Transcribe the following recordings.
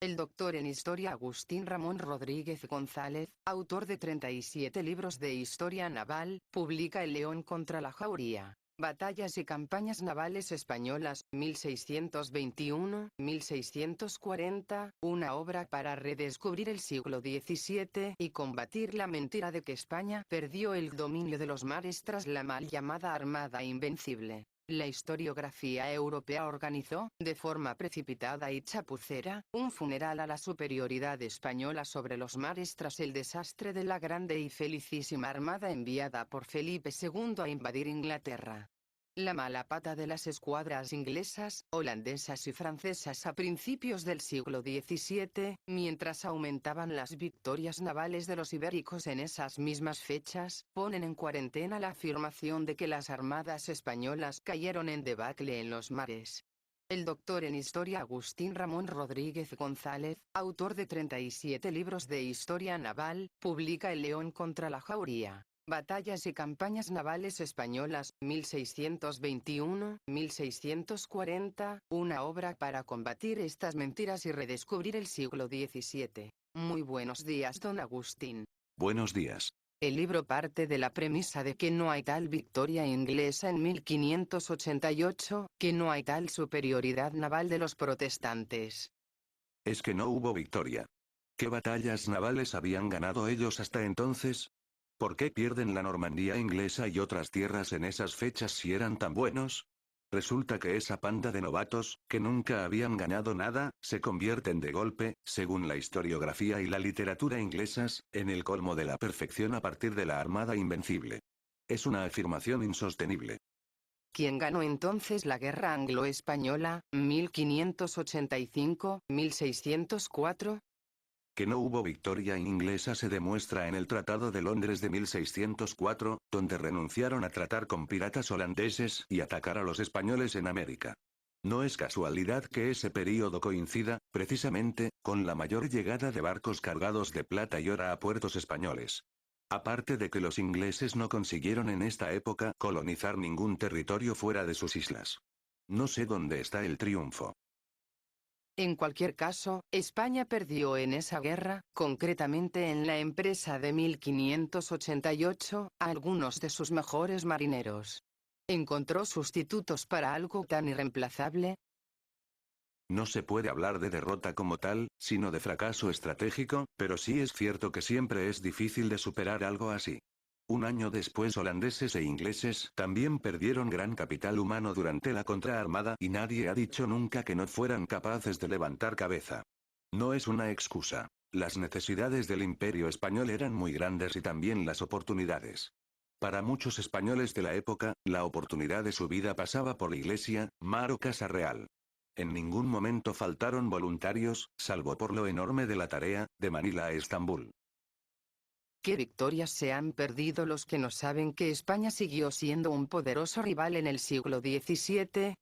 El doctor en Historia Agustín Ramón Rodríguez González, autor de 37 libros de historia naval, publica El León contra la Jauría. Batallas y campañas navales españolas, 1621-1640, una obra para redescubrir el siglo XVII y combatir la mentira de que España perdió el dominio de los mares tras la mal llamada Armada Invencible. La historiografía europea organizó, de forma precipitada y chapucera, un funeral a la superioridad española sobre los mares tras el desastre de la grande y felicísima armada enviada por Felipe II a invadir Inglaterra. La mala pata de las escuadras inglesas, holandesas y francesas a principios del siglo XVII, mientras aumentaban las victorias navales de los ibéricos en esas mismas fechas, ponen en cuarentena la afirmación de que las armadas españolas cayeron en debacle en los mares. El doctor en Historia Agustín Ramón Rodríguez González, autor de 37 libros de historia naval, publica El León contra la Jauría. Batallas y campañas navales españolas, 1621-1640, una obra para combatir estas mentiras y redescubrir el siglo XVII. Muy buenos días, don Agustín. Buenos días. El libro parte de la premisa de que no hay tal victoria inglesa en 1588, que no hay tal superioridad naval de los protestantes. Es que no hubo victoria. ¿Qué batallas navales habían ganado ellos hasta entonces? ¿Por qué pierden la Normandía inglesa y otras tierras en esas fechas si eran tan buenos? Resulta que esa panda de novatos, que nunca habían ganado nada, se convierten de golpe, según la historiografía y la literatura inglesas, en el colmo de la perfección a partir de la Armada Invencible. Es una afirmación insostenible. ¿Quién ganó entonces la Guerra Anglo-Española, 1585-1604? Que no hubo victoria inglesa se demuestra en el Tratado de Londres de 1604, donde renunciaron a tratar con piratas holandeses y atacar a los españoles en América. No es casualidad que ese período coincida, precisamente, con la mayor llegada de barcos cargados de plata y oro a puertos españoles. Aparte de que los ingleses no consiguieron en esta época colonizar ningún territorio fuera de sus islas. No sé dónde está el triunfo. En cualquier caso, España perdió en esa guerra, concretamente en la empresa de 1588, a algunos de sus mejores marineros. ¿Encontró sustitutos para algo tan irreemplazable? No se puede hablar de derrota como tal, sino de fracaso estratégico, pero sí es cierto que siempre es difícil de superar algo así. Un año después holandeses e ingleses también perdieron gran capital humano durante la contraarmada y nadie ha dicho nunca que no fueran capaces de levantar cabeza. No es una excusa. Las necesidades del imperio español eran muy grandes y también las oportunidades. Para muchos españoles de la época, la oportunidad de su vida pasaba por la iglesia, mar o casa real. En ningún momento faltaron voluntarios, salvo por lo enorme de la tarea, de Manila a Estambul. ¿Qué victorias se han perdido los que no saben que España siguió siendo un poderoso rival en el siglo XVII?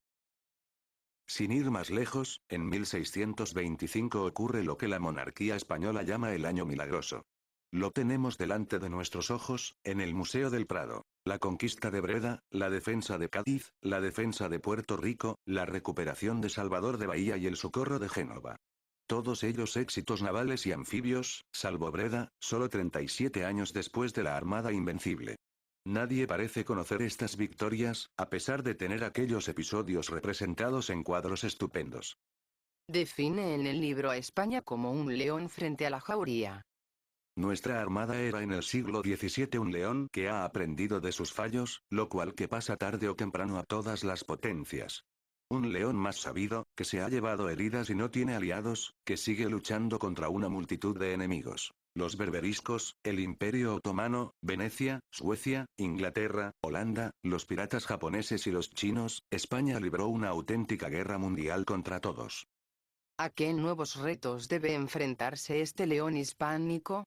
Sin ir más lejos, en 1625 ocurre lo que la monarquía española llama el Año Milagroso. Lo tenemos delante de nuestros ojos, en el Museo del Prado. La conquista de Breda, la defensa de Cádiz, la defensa de Puerto Rico, la recuperación de Salvador de Bahía y el socorro de Génova. Todos ellos éxitos navales y anfibios, salvo Breda, solo 37 años después de la Armada Invencible. Nadie parece conocer estas victorias, a pesar de tener aquellos episodios representados en cuadros estupendos. Define en el libro a España como un león frente a la jauría. Nuestra armada era en el siglo XVII un león que ha aprendido de sus fallos, lo cual que pasa tarde o temprano a todas las potencias. Un león más sabido, que se ha llevado heridas y no tiene aliados, que sigue luchando contra una multitud de enemigos. Los berberiscos, el Imperio Otomano, Venecia, Suecia, Inglaterra, Holanda, los piratas japoneses y los chinos, España libró una auténtica guerra mundial contra todos. ¿A qué nuevos retos debe enfrentarse este león hispánico?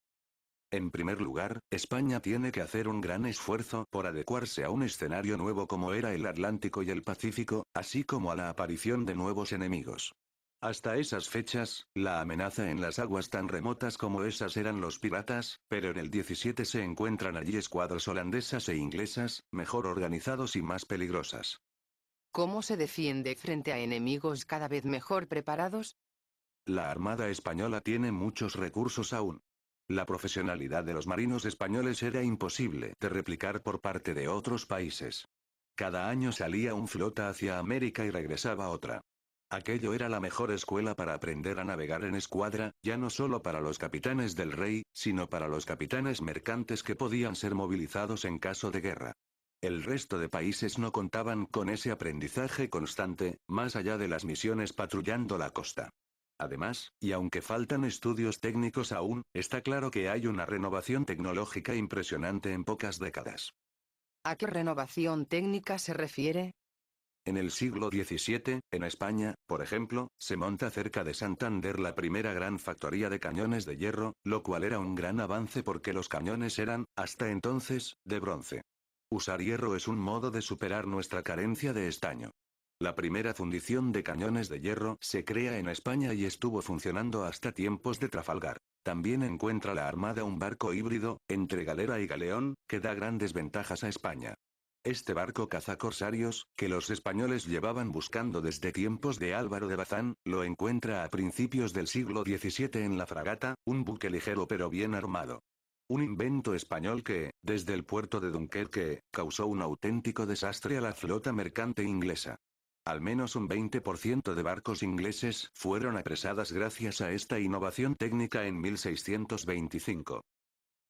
En primer lugar, España tiene que hacer un gran esfuerzo por adecuarse a un escenario nuevo como era el Atlántico y el Pacífico, así como a la aparición de nuevos enemigos. Hasta esas fechas, la amenaza en las aguas tan remotas como esas eran los piratas, pero en el 17 se encuentran allí escuadras holandesas e inglesas, mejor organizados y más peligrosas. ¿Cómo se defiende frente a enemigos cada vez mejor preparados? La Armada Española tiene muchos recursos aún. La profesionalidad de los marinos españoles era imposible de replicar por parte de otros países. Cada año salía un flota hacia América y regresaba otra. Aquello era la mejor escuela para aprender a navegar en escuadra, ya no solo para los capitanes del rey, sino para los capitanes mercantes que podían ser movilizados en caso de guerra. El resto de países no contaban con ese aprendizaje constante, más allá de las misiones patrullando la costa. Además, y aunque faltan estudios técnicos aún, está claro que hay una renovación tecnológica impresionante en pocas décadas. ¿A qué renovación técnica se refiere? En el siglo XVII, en España, por ejemplo, se monta cerca de Santander la primera gran factoría de cañones de hierro, lo cual era un gran avance porque los cañones eran, hasta entonces, de bronce. Usar hierro es un modo de superar nuestra carencia de estaño. La primera fundición de cañones de hierro se crea en España y estuvo funcionando hasta tiempos de Trafalgar. También encuentra la Armada un barco híbrido, entre galera y galeón, que da grandes ventajas a España. Este barco cazacorsarios, que los españoles llevaban buscando desde tiempos de Álvaro de Bazán, lo encuentra a principios del siglo XVII en la fragata, un buque ligero pero bien armado. Un invento español que, desde el puerto de Dunkerque, causó un auténtico desastre a la flota mercante inglesa. Al menos un 20% de barcos ingleses fueron apresadas gracias a esta innovación técnica en 1625.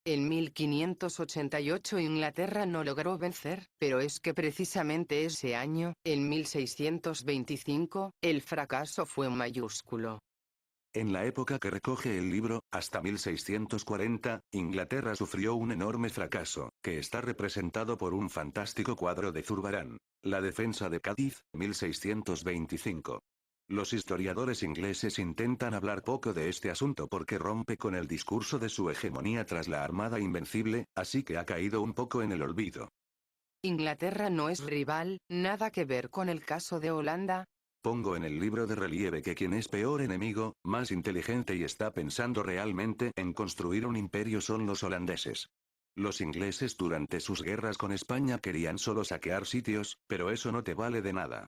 En 1588 Inglaterra no logró vencer, pero es que precisamente ese año, en 1625, el fracaso fue mayúsculo. En la época que recoge el libro, hasta 1640, Inglaterra sufrió un enorme fracaso, que está representado por un fantástico cuadro de Zurbarán. La defensa de Cádiz, 1625. Los historiadores ingleses intentan hablar poco de este asunto porque rompe con el discurso de su hegemonía tras la Armada Invencible, así que ha caído un poco en el olvido. Inglaterra no es rival, nada que ver con el caso de Holanda. Pongo en el libro de relieve que quien es peor enemigo, más inteligente y está pensando realmente en construir un imperio son los holandeses. Los ingleses durante sus guerras con España querían solo saquear sitios, pero eso no te vale de nada.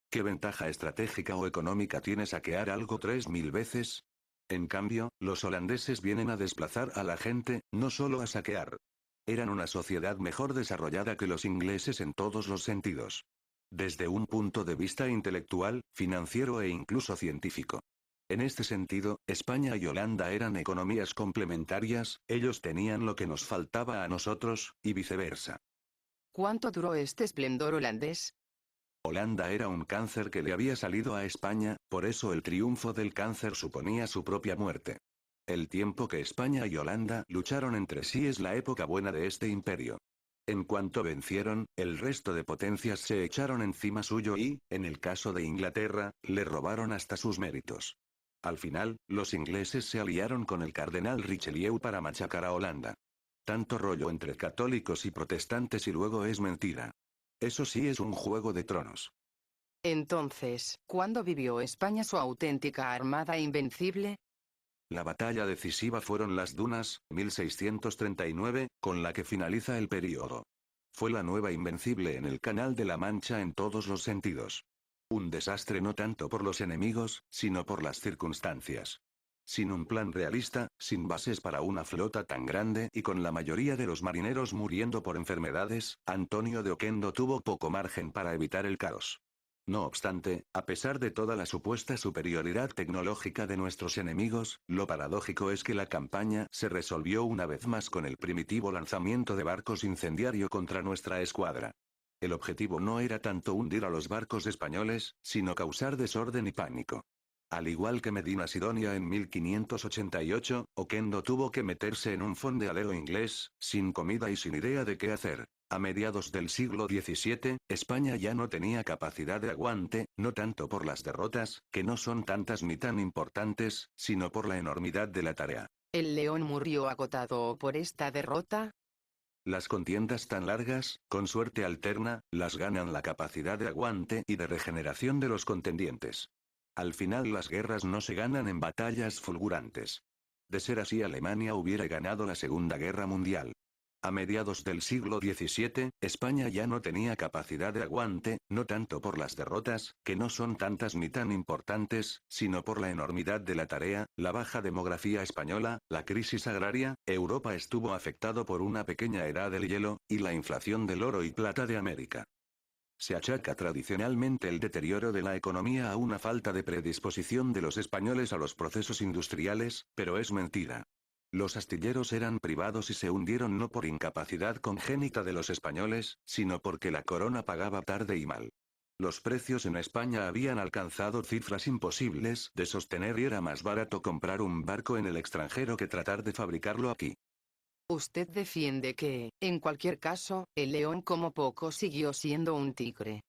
¿Qué ventaja estratégica o económica tiene saquear algo 3000 veces? En cambio, los holandeses vienen a desplazar a la gente, no solo a saquear. Eran una sociedad mejor desarrollada que los ingleses en todos los sentidos. Desde un punto de vista intelectual, financiero e incluso científico. En este sentido, España y Holanda eran economías complementarias, ellos tenían lo que nos faltaba a nosotros, y viceversa. ¿Cuánto duró este esplendor holandés? Holanda era un cáncer que le había salido a España, por eso el triunfo del cáncer suponía su propia muerte. El tiempo que España y Holanda lucharon entre sí es la época buena de este imperio. En cuanto vencieron, el resto de potencias se echaron encima suyo y, en el caso de Inglaterra, le robaron hasta sus méritos. Al final, los ingleses se aliaron con el cardenal Richelieu para machacar a Holanda. Tanto rollo entre católicos y protestantes y luego es mentira. Eso sí es un juego de tronos. Entonces, ¿cuándo vivió España su auténtica armada invencible? La batalla decisiva fueron las Dunas, 1639, con la que finaliza el período. Fue la nueva invencible en el Canal de la Mancha en todos los sentidos. Un desastre no tanto por los enemigos, sino por las circunstancias. Sin un plan realista, sin bases para una flota tan grande y con la mayoría de los marineros muriendo por enfermedades, Antonio de Oquendo tuvo poco margen para evitar el caos. No obstante, a pesar de toda la supuesta superioridad tecnológica de nuestros enemigos, lo paradójico es que la campaña se resolvió una vez más con el primitivo lanzamiento de barcos incendiario contra nuestra escuadra. El objetivo no era tanto hundir a los barcos españoles, sino causar desorden y pánico. Al igual que Medina Sidonia en 1588, Oquendo tuvo que meterse en un fondeadero inglés, sin comida y sin idea de qué hacer. A mediados del siglo XVII, España ya no tenía capacidad de aguante, no tanto por las derrotas, que no son tantas ni tan importantes, sino por la enormidad de la tarea. ¿El león murió agotado por esta derrota? Las contiendas tan largas, con suerte alterna, las ganan la capacidad de aguante y de regeneración de los contendientes. Al final las guerras no se ganan en batallas fulgurantes. De ser así Alemania hubiera ganado la Segunda Guerra Mundial. A mediados del siglo XVII, España ya no tenía capacidad de aguante, no tanto por las derrotas, que no son tantas ni tan importantes, sino por la enormidad de la tarea, la baja demografía española, la crisis agraria, Europa estuvo afectado por una pequeña edad del hielo, y la inflación del oro y plata de América. Se achaca tradicionalmente el deterioro de la economía a una falta de predisposición de los españoles a los procesos industriales, pero es mentira. Los astilleros eran privados y se hundieron no por incapacidad congénita de los españoles, sino porque la corona pagaba tarde y mal. Los precios en España habían alcanzado cifras imposibles de sostener y era más barato comprar un barco en el extranjero que tratar de fabricarlo aquí. Usted defiende que, en cualquier caso, el león como poco siguió siendo un tigre.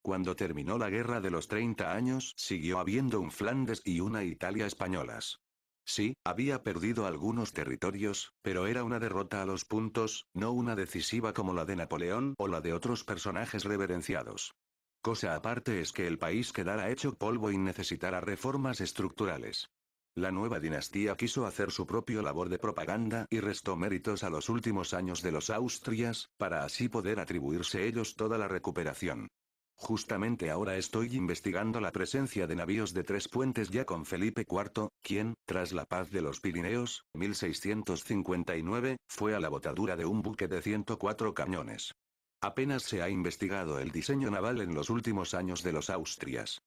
Cuando terminó la Guerra de los 30 años, siguió habiendo un Flandes y una Italia españolas. Sí, había perdido algunos territorios, pero era una derrota a los puntos, no una decisiva como la de Napoleón o la de otros personajes reverenciados. Cosa aparte es que el país quedara hecho polvo y necesitara reformas estructurales. La nueva dinastía quiso hacer su propio labor de propaganda y restó méritos a los últimos años de los Austrias, para así poder atribuirse ellos toda la recuperación. Justamente ahora estoy investigando la presencia de navíos de tres puentes ya con Felipe IV, quien, tras la paz de los Pirineos, 1659, fue a la botadura de un buque de 104 cañones. Apenas se ha investigado el diseño naval en los últimos años de los Austrias.